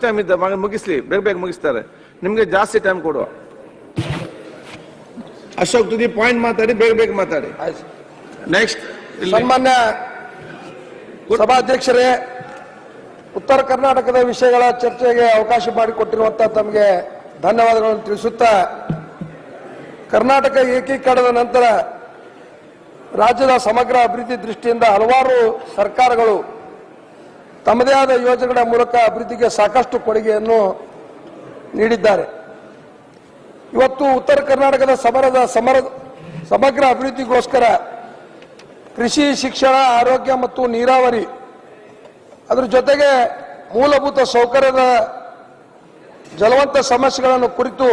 Time ಇದ್ದ ಮುಗಿಸ್ಲಿ, ಬೇಗ ಮುಗಿಸ್ತಾರೆ. ನಿಮ್ಗೆ ಜಾಸ್ತಿ ಟೈಮ್ ಕೊಡುವ. ಅಶೋಕ್ ತುದಿ ಪಾಯಿಂಟ್ ಮಾತಾಡಿ, ಬೇಗ ಮಾತಾಡಿ. ನೆಕ್ಸ್ಟ್ ಸನ್ಮಾನ್ಯ ಸಭಾಧ್ಯಕ್ಷರೇ, ಉತ್ತರ ಕರ್ನಾಟಕದ ವಿಷಯಗಳ ಚರ್ಚೆಗೆ ಅವಕಾಶ ಮಾಡಿಕೊಟ್ಟಿರುವಂತಹ ತಮಗೆ ಧನ್ಯವಾದಗಳನ್ನು ತಿಳಿಸುತ್ತಾ, ಕರ್ನಾಟಕ ಏಕೀಕರಣದ ನಂತರ ರಾಜ್ಯದ ಸಮಗ್ರ ಅಭಿವೃದ್ಧಿ ದೃಷ್ಟಿಯಿಂದ ಹಲವಾರು ಸರ್ಕಾರಗಳು ತಮ್ಮದೇ ಆದ ಯೋಜನೆಗಳ ಮೂಲಕ ಅಭಿವೃದ್ಧಿಗೆ ಸಾಕಷ್ಟು ಕೊಡುಗೆಯನ್ನು ನೀಡಿದ್ದಾರೆ. ಇವತ್ತು ಉತ್ತರ ಕರ್ನಾಟಕದ ಸಮಗ್ರ ಅಭಿವೃದ್ಧಿಗೋಸ್ಕರ ಕೃಷಿ, ಶಿಕ್ಷಣ, ಆರೋಗ್ಯ ಮತ್ತು ನೀರಾವರಿ, ಅದರ ಜೊತೆಗೆ ಮೂಲಭೂತ ಸೌಕರ್ಯದ ಜಲವಂತ ಸಮಸ್ಯೆಗಳನ್ನು ಕುರಿತು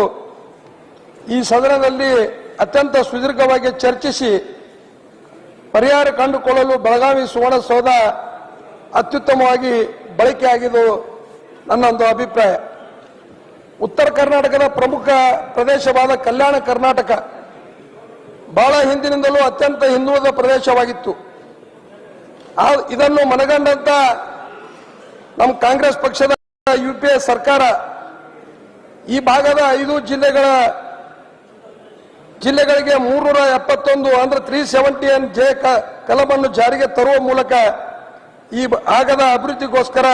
ಈ ಸದನದಲ್ಲಿ ಅತ್ಯಂತ ಸುದೀರ್ಘವಾಗಿ ಚರ್ಚಿಸಿ ಪರಿಹಾರ ಕಂಡುಕೊಳ್ಳಲು ಬೆಳಗಾವಿ ಸುವರ್ಣಸೌಧ ಅತ್ಯುತ್ತಮವಾಗಿ ಬಳಕೆಯಾಗಿದ್ದು ನನ್ನೊಂದು ಅಭಿಪ್ರಾಯ. ಉತ್ತರ ಕರ್ನಾಟಕದ ಪ್ರಮುಖ ಪ್ರದೇಶವಾದ ಕಲ್ಯಾಣ ಕರ್ನಾಟಕ ಬಹಳ ಹಿಂದಿನಿಂದಲೂ ಅತ್ಯಂತ ಹಿಂದುಳಿದ ಪ್ರದೇಶವಾಗಿತ್ತು. ಇದನ್ನು ಮನಗಂಡಂತ ನಮ್ಮ ಕಾಂಗ್ರೆಸ್ ಪಕ್ಷದ UPA ಸರ್ಕಾರ ಈ ಭಾಗದ 5 ಜಿಲ್ಲೆಗಳಿಗೆ 371 ಅಂದ್ರೆ 370 ಜೆ ಕಲಮನ್ನು ಜಾರಿಗೆ ತರುವ ಮೂಲಕ ಈ ಭಾಗದ ಅಭಿವೃದ್ಧಿಗೋಸ್ಕರ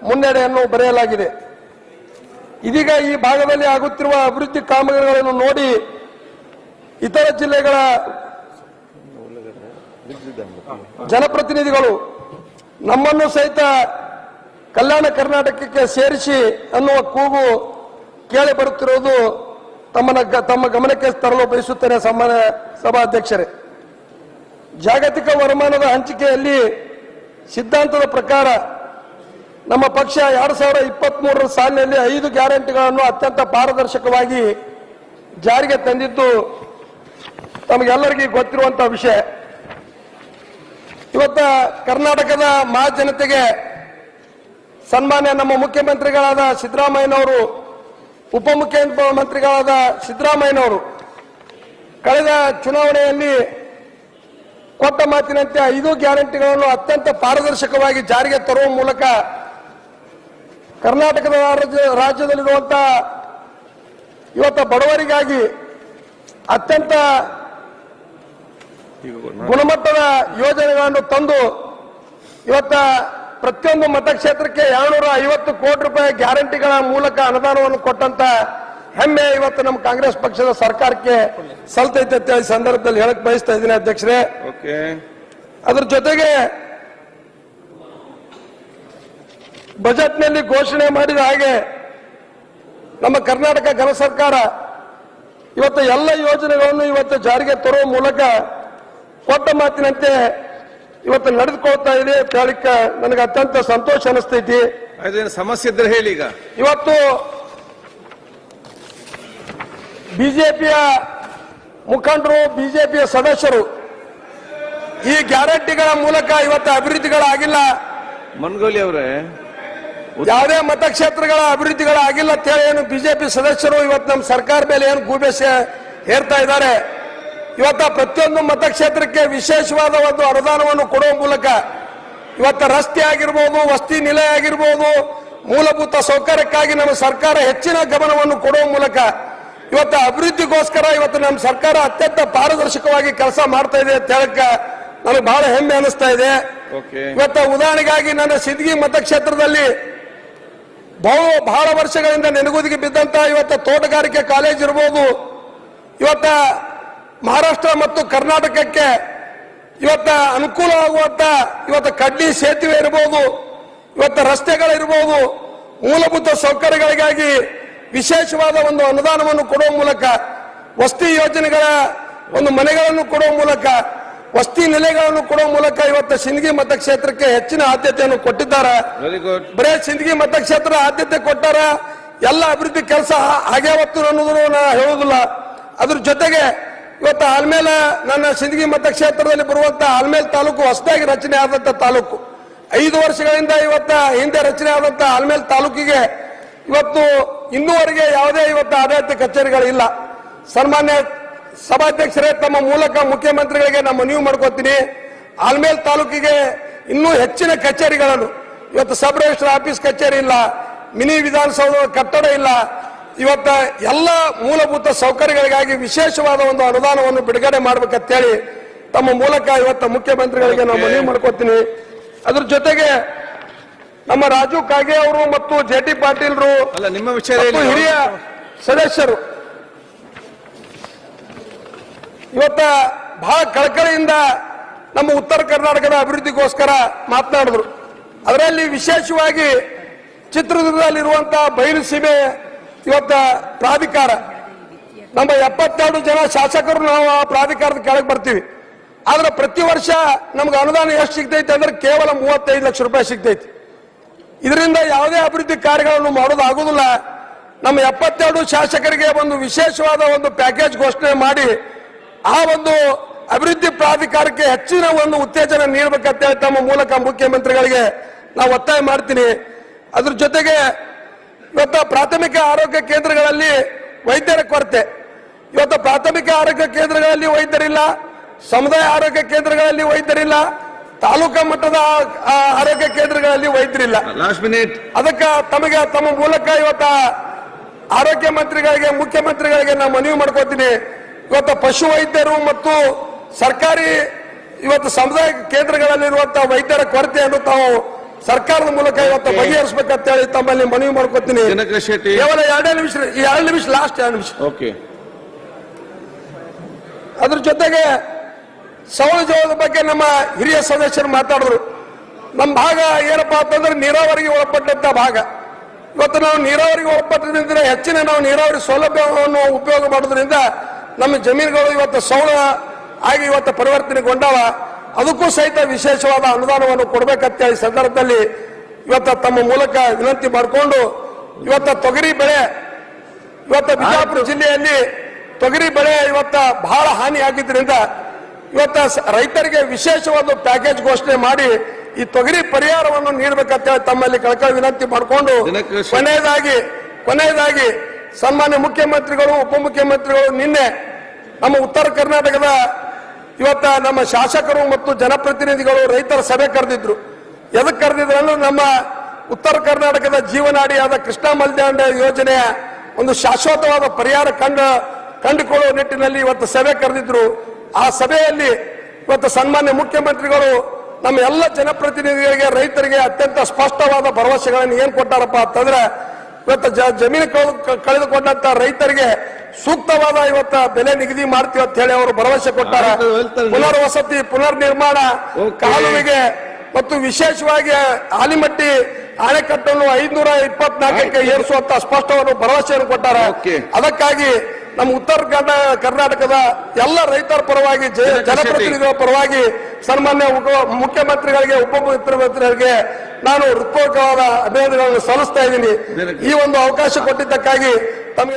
ಮುನ್ನಡೆಯನ್ನು ಬರೆಯಲಾಗಿದೆ. ಇದೀಗ ಈ ಭಾಗದಲ್ಲಿ ಆಗುತ್ತಿರುವ ಅಭಿವೃದ್ಧಿ ಕಾಮಗಾರಿಗಳನ್ನು ನೋಡಿ ಇತರ ಜಿಲ್ಲೆಗಳ ಜನಪ್ರತಿನಿಧಿಗಳು ನಮ್ಮನ್ನು ಸಹಿತ ಕಲ್ಯಾಣ ಕರ್ನಾಟಕಕ್ಕೆ ಸೇರಿಸಿ ಅನ್ನುವ ಕೂಗು ಕೇಳಿ ಬರುತ್ತಿರುವುದು ತಮ್ಮ ಗಮನಕ್ಕೆ ತರಲು ಬಯಸುತ್ತೇನೆ. ಸನ್ಮಾನ್ಯ ಸಭಾಧ್ಯಕ್ಷರೇ, ಜಾಗತಿಕ ವರಮಾನದ ಹಂಚಿಕೆಯಲ್ಲಿ ಸಿದ್ಧಾಂತದ ಪ್ರಕಾರ ನಮ್ಮ ಪಕ್ಷ 2023 ಸಾಲಿನಲ್ಲಿ 5 ಗ್ಯಾರಂಟಿಗಳನ್ನು ಅತ್ಯಂತ ಪಾರದರ್ಶಕವಾಗಿ ಜಾರಿಗೆ ತಂದಿದ್ದು ತಮಗೆಲ್ಲರಿಗೂ ಗೊತ್ತಿರುವಂತಹ ವಿಷಯ. ಇವತ್ತ ಕರ್ನಾಟಕದ ಮಹಾಜನತೆಗೆ ಸನ್ಮಾನ್ಯ ನಮ್ಮ ಮುಖ್ಯಮಂತ್ರಿಗಳಾದ ಸಿದ್ದರಾಮಯ್ಯನವರು, ಉಪಮುಖ್ಯಮಂತ್ರಿಗಳಾದ ಸಿದ್ದರಾಮಯ್ಯನವರು ಕಳೆದ ಚುನಾವಣೆಯಲ್ಲಿ ಕೊಟ್ಟ ಮಾತಿನಂತೆ 5 ಗ್ಯಾರಂಟಿಗಳನ್ನು ಅತ್ಯಂತ ಪಾರದರ್ಶಕವಾಗಿ ಜಾರಿಗೆ ತರುವ ಮೂಲಕ ಕರ್ನಾಟಕದ ರಾಜ್ಯದಲ್ಲಿರುವಂತಹ ಇವತ್ತ ಬಡವರಿಗಾಗಿ ಅತ್ಯಂತ ಗುಣಮಟ್ಟದ ಯೋಜನೆಗಳನ್ನು ತಂದು ಇವತ್ತ ಪ್ರತಿಯೊಂದು ಮತಕ್ಷೇತ್ರಕ್ಕೆ 250 ಕೋಟಿ ರೂಪಾಯಿ ಗ್ಯಾರಂಟಿಗಳ ಮೂಲಕ ಅನುದಾನವನ್ನು ಕೊಟ್ಟಂತ ಹೆಮ್ಮೆ ಇವತ್ತು ನಮ್ಮ ಕಾಂಗ್ರೆಸ್ ಪಕ್ಷದ ಸರ್ಕಾರಕ್ಕೆ ಸಲ್ತೈತೆ ಅಂತ ಹೇಳಿ ಸಂದರ್ಭದಲ್ಲಿ ಹೇಳಕ್ ಬಯಸ್ತಾ ಇದ್ದೀನಿ ಅಧ್ಯಕ್ಷರೇ. ಅದ್ರ ಜೊತೆಗೆ ಬಜೆಟ್ನಲ್ಲಿ ಘೋಷಣೆ ಮಾಡಿದ ಹಾಗೆ ನಮ್ಮ ಕರ್ನಾಟಕ ಘನ ಸರ್ಕಾರ ಇವತ್ತು ಎಲ್ಲ ಯೋಜನೆಗಳನ್ನು ಇವತ್ತು ಜಾರಿಗೆ ತರುವ ಮೂಲಕ ಕೊಟ್ಟ ಮಾತಿನಂತೆ ಇವತ್ತು ನಡೆದುಕೊಳ್ತಾ ಇದೆ ಅಂತ ಹೇಳಿಕ್ಕೆ ನನಗೆ ಅತ್ಯಂತ ಸಂತೋಷ ಅನಿಸ್ತೈತಿ. ಸಮಸ್ಯೆ ಇದ್ರೆ ಹೇಳಿ. ಈಗ ಇವತ್ತು ಬಿಜೆಪಿಯ ಮುಖಂಡರು, ಬಿಜೆಪಿಯ ಸದಸ್ಯರು ಈ ಗ್ಯಾರಂಟಿಗಳ ಮೂಲಕ ಇವತ್ತು ಅಭಿವೃದ್ಧಿಗಳಾಗಿಲ್ಲ, ಮನ್ಗೋಲಿ ಅವರೇ ಯಾವುದೇ ಮತಕ್ಷೇತ್ರಗಳ ಅಭಿವೃದ್ಧಿಗಳಾಗಿಲ್ಲ ಅಂತ ಹೇಳಿ ಏನು ಬಿಜೆಪಿ ಸದಸ್ಯರು ಇವತ್ತು ನಮ್ಮ ಸರ್ಕಾರ ಮೇಲೆ ಏನು ಗೂಬೆಸೆ ಹೇರ್ತಾ ಇದ್ದಾರೆ. ಇವತ್ತ ಪ್ರತಿಯೊಂದು ಮತಕ್ಷೇತ್ರಕ್ಕೆ ವಿಶೇಷವಾದ ಒಂದು ಅನುದಾನವನ್ನು ಕೊಡುವ ಮೂಲಕ ಇವತ್ತು ರಸ್ತೆ ಆಗಿರ್ಬೋದು, ವಸತಿ ನಿಲಯ ಆಗಿರ್ಬೋದು, ಮೂಲಭೂತ ಸೌಕರ್ಯಕ್ಕಾಗಿ ನಮ್ಮ ಸರ್ಕಾರ ಹೆಚ್ಚಿನ ಗಮನವನ್ನು ಕೊಡುವ ಮೂಲಕ ಇವತ್ತು ಅಭಿವೃದ್ಧಿಗೋಸ್ಕರ ಇವತ್ತು ನಮ್ಮ ಸರ್ಕಾರ ಅತ್ಯಂತ ಪಾರದರ್ಶಕವಾಗಿ ಕೆಲಸ ಮಾಡ್ತಾ ಇದೆ ಅಂತ ಹೇಳಕ್ಕ ನನಗೆ ಬಹಳ ಹೆಮ್ಮೆ ಅನಿಸ್ತಾ ಇದೆ. ಇವತ್ತ ಉದಾಹರಣೆಗಾಗಿ ನನ್ನ ಸಿದ್ಗಿ ಮತಕ್ಷೇತ್ರದಲ್ಲಿ ಬಹಳ ವರ್ಷಗಳಿಂದ ನೆನಗುದಿಗೆ ಬಿದ್ದಂತ ಇವತ್ತ ತೋಟಗಾರಿಕೆ ಕಾಲೇಜ್ ಇರ್ಬೋದು, ಇವತ್ತ ಮಹಾರಾಷ್ಟ್ರ ಮತ್ತು ಕರ್ನಾಟಕಕ್ಕೆ ಇವತ್ತ ಅನುಕೂಲ ಆಗುವಂತ ಇವತ್ತ ಕಡ್ಲಿ ಸೇತುವೆ ಇರಬಹುದು, ಇವತ್ತ ರಸ್ತೆಗಳಿರ್ಬೋದು, ಮೂಲಭೂತ ಸೌಕರ್ಯಗಳಿಗಾಗಿ ವಿಶೇಷವಾದ ಒಂದು ಅನುದಾನವನ್ನು ಕೊಡುವ ಮೂಲಕ, ವಸತಿ ಯೋಜನೆಗಳ ಒಂದು ಮನೆಗಳನ್ನು ಕೊಡುವ ಮೂಲಕ, ವಸತಿ ನಿಲಯಗಳನ್ನು ಕೊಡುವ ಮೂಲಕ ಇವತ್ತು ಸಿಂದಗಿ ಮತಕ್ಷೇತ್ರಕ್ಕೆ ಹೆಚ್ಚಿನ ಆದ್ಯತೆಯನ್ನು ಕೊಟ್ಟಿದ್ದಾರೆ. ಬರೇ ಸಿಂದಗಿ ಮತಕ್ಷೇತ್ರ ಆದ್ಯತೆ ಕೊಟ್ಟಾರ, ಎಲ್ಲ ಅಭಿವೃದ್ಧಿ ಕೆಲಸ ಆಗ್ಯಾವತ್ತು ಅನ್ನೋದನ್ನು ನಾ ಹೇಳುವುದಿಲ್ಲ. ಅದ್ರ ಜೊತೆಗೆ ಇವತ್ತು ಆಲ್ಮೇಲ ನನ್ನ ಸಿಂದಗಿ ಮತಕ್ಷೇತ್ರದಲ್ಲಿ ಬರುವಂತಹ ಆಲ್ಮೇಲ್ ತಾಲೂಕು ಹೊಸದಾಗಿ ರಚನೆ ಆದಂತ ತಾಲೂಕು. 5 ವರ್ಷಗಳಿಂದ ಇವತ್ತ ಹಿಂದೆ ರಚನೆ ಆದಂತಹ ಆಲ್ಮೇಲ್ ತಾಲೂಕಿಗೆ ಇವತ್ತು ಇನ್ನೂವರೆಗೆ ಯಾವುದೇ ಇವತ್ತು ಆಡಳಿತ ಕಚೇರಿಗಳಿಲ್ಲ. ಸನ್ಮಾನ್ಯ ಸಭಾಧ್ಯಕ್ಷರೇ, ತಮ್ಮ ಮೂಲಕ ಮುಖ್ಯಮಂತ್ರಿಗಳಿಗೆ ನಾನು ಮನವಿ ಮಾಡ್ಕೋತೀನಿ, ಆಲ್ಮೇಲ್ ತಾಲೂಕಿಗೆ ಇನ್ನೂ ಹೆಚ್ಚಿನ ಕಚೇರಿಗಳನ್ನು, ಇವತ್ತು ಸಬ್ ರಿಜಿಸ್ಟರ್ ಆಫೀಸ್ ಕಚೇರಿ ಇಲ್ಲ, ಮಿನಿ ವಿಧಾನಸೌಧ ಕಟ್ಟಡ ಇಲ್ಲ. ಇವತ್ತ ಎಲ್ಲ ಮೂಲಭೂತ ಸೌಕರ್ಯಗಳಿಗಾಗಿ ವಿಶೇಷವಾದ ಒಂದು ಅನುದಾನವನ್ನು ಬಿಡುಗಡೆ ಮಾಡ್ಬೇಕಂತೇಳಿ ತಮ್ಮ ಮೂಲಕ ಇವತ್ತ ಮುಖ್ಯಮಂತ್ರಿಗಳಿಗೆ ನಾವು ಮನವಿ ಮಾಡ್ಕೋತೀನಿ. ಅದ್ರ ಜೊತೆಗೆ ನಮ್ಮ ರಾಜು ಕಾಗೆ ಅವರು ಮತ್ತು JT ಪಾಟೀಲ್ರು ಅಲ್ಲ ನಿಮ್ಮ ವಿಚಾರ ಮತ್ತು ಹಿರಿಯ ಸದಸ್ಯರು ಇವತ್ತ ಬಹಳ ಕಳಕಳಿಯಿಂದ ನಮ್ಮ ಉತ್ತರ ಕರ್ನಾಟಕದ ಅಭಿವೃದ್ಧಿಗೋಸ್ಕರ ಮಾತನಾಡಿದ್ರು. ಅದರಲ್ಲಿ ವಿಶೇಷವಾಗಿ ಚಿತ್ರದುರ್ಗದಲ್ಲಿರುವಂತಹ ಬಯಲು ಸೀಮೆ ಇವತ್ತ ಪ್ರಾಧಿಕಾರ, ನಮ್ಮ 72 ಜನ ಶಾಸಕರು ನಾವು ಆ ಪ್ರಾಧಿಕಾರದ ಕೆಳಗೆ ಬರ್ತೀವಿ. ಆದ್ರೆ ಪ್ರತಿ ವರ್ಷ ನಮ್ಗೆ ಅನುದಾನ ಎಷ್ಟು ಸಿಗ್ತೈತೆ ಅಂದ್ರೆ ಕೇವಲ 35 ಲಕ್ಷ ರೂಪಾಯಿ ಸಿಗ್ತೈತಿ. ಇದರಿಂದ ಯಾವುದೇ ಅಭಿವೃದ್ಧಿ ಕಾರ್ಯಗಳನ್ನು ಮಾಡೋದಾಗುದಿಲ್ಲ. ನಮ್ಮ 72 ಶಾಸಕರಿಗೆ ಒಂದು ವಿಶೇಷವಾದ ಒಂದು ಪ್ಯಾಕೇಜ್ ಘೋಷಣೆ ಮಾಡಿ ಆ ಒಂದು ಅಭಿವೃದ್ಧಿ ಪ್ರಾಧಿಕಾರಕ್ಕೆ ಹೆಚ್ಚಿನ ಒಂದು ಉತ್ತೇಜನ ನೀಡಬೇಕಂತ ತಮ್ಮ ಮೂಲಕ ಮುಖ್ಯಮಂತ್ರಿಗಳಿಗೆ ನಾವು ಒತ್ತಾಯ ಮಾಡ್ತೀನಿ. ಅದ್ರ ಜೊತೆಗೆ ಇವತ್ತು ಪ್ರಾಥಮಿಕ ಆರೋಗ್ಯ ಕೇಂದ್ರಗಳಲ್ಲಿ ವೈದ್ಯರ ಕೊರತೆ. ಇವತ್ತು ಪ್ರಾಥಮಿಕ ಆರೋಗ್ಯ ಕೇಂದ್ರಗಳಲ್ಲಿ ವೈದ್ಯರಿಲ್ಲ, ಸಮುದಾಯ ಆರೋಗ್ಯ ಕೇಂದ್ರಗಳಲ್ಲಿ ವೈದ್ಯರಿಲ್ಲ, ತಾಲೂಕಾ ಮಟ್ಟದ ಆರೋಗ್ಯ ಕೇಂದ್ರಗಳಲ್ಲಿ ವೈದ್ಯರಿಲ್ಲ. Last minute. ಅದಕ್ಕೆ ತಮ್ಮ ಮೂಲಕ ಇವತ್ತ ಆರೋಗ್ಯ ಮಂತ್ರಿಗಳಿಗೆ ಮುಖ್ಯಮಂತ್ರಿಗಳಿಗೆ ನಾನು ಮನವಿ ಮಾಡ್ಕೋತೀನಿ. ಇವತ್ತು ಪಶು ವೈದ್ಯರು ಮತ್ತು ಸರ್ಕಾರಿ ಇವತ್ತು ಸಮುದಾಯ ಕೇಂದ್ರಗಳಲ್ಲಿರುವಂತಹ ವೈದ್ಯರ ಕೊರತೆಯನ್ನು ತಾವು ಸರ್ಕಾರದ ಮೂಲಕ ಇವತ್ತು ಬಗೆಹರಿಸಬೇಕಂತ ಹೇಳಿ ತಮ್ಮಲ್ಲಿ ಮನವಿ ಮಾಡ್ಕೋತೀನಿ. ದಿನಕರ್ ಶೆಟ್ಟಿ ಕೇವಲ 2 ನಿಮಿಷ ಲಾಸ್ಟ್ 2 ನಿಮಿಷ. ಓಕೆ. ಅದ್ರ ಜೊತೆಗೆ ಸೌಲಭ್ಯದ ಬಗ್ಗೆ ನಮ್ಮ ಹಿರಿಯ ಸದಸ್ಯರು ಮಾತಾಡಿದ್ರು. ನಮ್ಮ ಭಾಗ ಏನಪ್ಪಾ ಅಂತಂದ್ರೆ ನೀರಾವರಿಗೆ ಒಳಪಟ್ಟಂತ ಭಾಗ. ಇವತ್ತು ನಾವು ನೀರಾವರಿಗೆ ಒಳಪಟ್ಟದ್ರಿಂದ ಹೆಚ್ಚಿನ ನಾವು ನೀರಾವರಿ ಸೌಲಭ್ಯವನ್ನು ಉಪಯೋಗ ಮಾಡೋದ್ರಿಂದ ನಮ್ಮ ಜಮೀನುಗಳು ಇವತ್ತು ಸೌಳ ಆಗಿ ಇವತ್ತು ಪರಿವರ್ತನೆಗೊಂಡವ. ಅದಕ್ಕೂ ಸಹಿತ ವಿಶೇಷವಾದ ಅನುದಾನವನ್ನು ಕೊಡಬೇಕಂತ ಈ ಸಂದರ್ಭದಲ್ಲಿ ಇವತ್ತು ತಮ್ಮ ಮೂಲಕ ವಿನಂತಿ ಮಾಡಿಕೊಂಡು ಇವತ್ತು ತೊಗರಿ ಬೆಳೆ ಇವತ್ತು ಬಿಜಾಪುರ ಜಿಲ್ಲೆಯಲ್ಲಿ ತೊಗರಿ ಬೆಳೆ ಇವತ್ತ ಬಹಳ ಹಾನಿ ಆಗಿದ್ದರಿಂದ ಇವತ್ತ ರೈತರಿಗೆ ವಿಶೇಷವಾದ ಪ್ಯಾಕೇಜ್ ಘೋಷಣೆ ಮಾಡಿ ಈ ತೊಗರಿ ಪರಿಹಾರವನ್ನು ನೀಡಬೇಕಂತ ಹೇಳಿ ತಮ್ಮಲ್ಲಿ ಕಳಕಳಿ ವಿನಂತಿ ಮಾಡಿಕೊಂಡು ಕೊನೆಯದಾಗಿ ಸನ್ಮಾನ್ಯ ಮುಖ್ಯಮಂತ್ರಿಗಳು ಉಪಮುಖ್ಯಮಂತ್ರಿಗಳು ನಿನ್ನೆ ನಮ್ಮ ಉತ್ತರ ಕರ್ನಾಟಕದ ಇವತ್ತ ನಮ್ಮ ಶಾಸಕರು ಮತ್ತು ಜನಪ್ರತಿನಿಧಿಗಳು ರೈತರ ಸಭೆ ಕರೆದಿದ್ರು. ಎದಕ್ಕೆ ಕರೆದಿದ್ರು ಅಂದ್ರೆ ನಮ್ಮ ಉತ್ತರ ಕರ್ನಾಟಕದ ಜೀವನಾಡಿಯಾದ ಕೃಷ್ಣಾ ಮೇಲ್ದಂಡೆ ಯೋಜನೆಯ ಒಂದು ಶಾಶ್ವತವಾದ ಪರಿಹಾರ ಕಂಡುಕೊಳ್ಳುವ ನಿಟ್ಟಿನಲ್ಲಿ ಇವತ್ತು ಸಭೆ ಕರೆದಿದ್ರು. ಆ ಸಭೆಯಲ್ಲಿ ಇವತ್ತು ಸನ್ಮಾನ್ಯ ಮುಖ್ಯಮಂತ್ರಿಗಳು ನಮ್ಮ ಎಲ್ಲ ಜನಪ್ರತಿನಿಧಿಗಳಿಗೆ ರೈತರಿಗೆ ಅತ್ಯಂತ ಸ್ಪಷ್ಟವಾದ ಭರವಸೆಗಳನ್ನು ಏನ್ ಕೊಟ್ಟಾರಪ್ಪ ಅಂತಂದ್ರೆ ಇವತ್ತು ಜಮೀನು ಕಳೆದುಕೊಂಡಂತ ರೈತರಿಗೆ ಸೂಕ್ತವಾದ ಇವತ್ತ ಬೆಲೆ ನಿಗದಿ ಮಾಡ್ತೀವಿ ಅಂತ ಹೇಳಿ ಅವರು ಭರವಸೆ ಕೊಟ್ಟಾರ. ಪುನರ್ವಸತಿ ಪುನರ್ ನಿರ್ಮಾಣ ಕಾಲುವೆಗೆ ಮತ್ತು ವಿಶೇಷವಾಗಿ ಆಲಿಮಟ್ಟಿ ಅಣೆಕಟ್ಟನ್ನು 524ಕ್ಕೆ ಏರಿಸುವಂತ ಸ್ಪಷ್ಟವಾದ ಭರವಸೆಯನ್ನು ಕೊಟ್ಟಾರ. ಅದಕ್ಕಾಗಿ ನಮ್ಮ ಉತ್ತರ ಕರ್ನಾಟಕದ ಎಲ್ಲ ರೈತರ ಪರವಾಗಿ ಜನಪ್ರತಿನಿಧಿಗಳ ಪರವಾಗಿ ಸನ್ಮಾನ್ಯ ಮುಖ್ಯಮಂತ್ರಿಗಳಿಗೆ ಉಪಮುಖ್ಯಮಂತ್ರಿಗಳಿಗೆ ನಾನು ಹೃತ್ಪೂರ್ವಕವಾದ ಅಭಿನಂದನೆಗಳನ್ನು ಸಲ್ಲಿಸ್ತಾ ಇದ್ದೀನಿ. ಈ ಒಂದು ಅವಕಾಶ ಕೊಟ್ಟಿದ್ದಕ್ಕಾಗಿ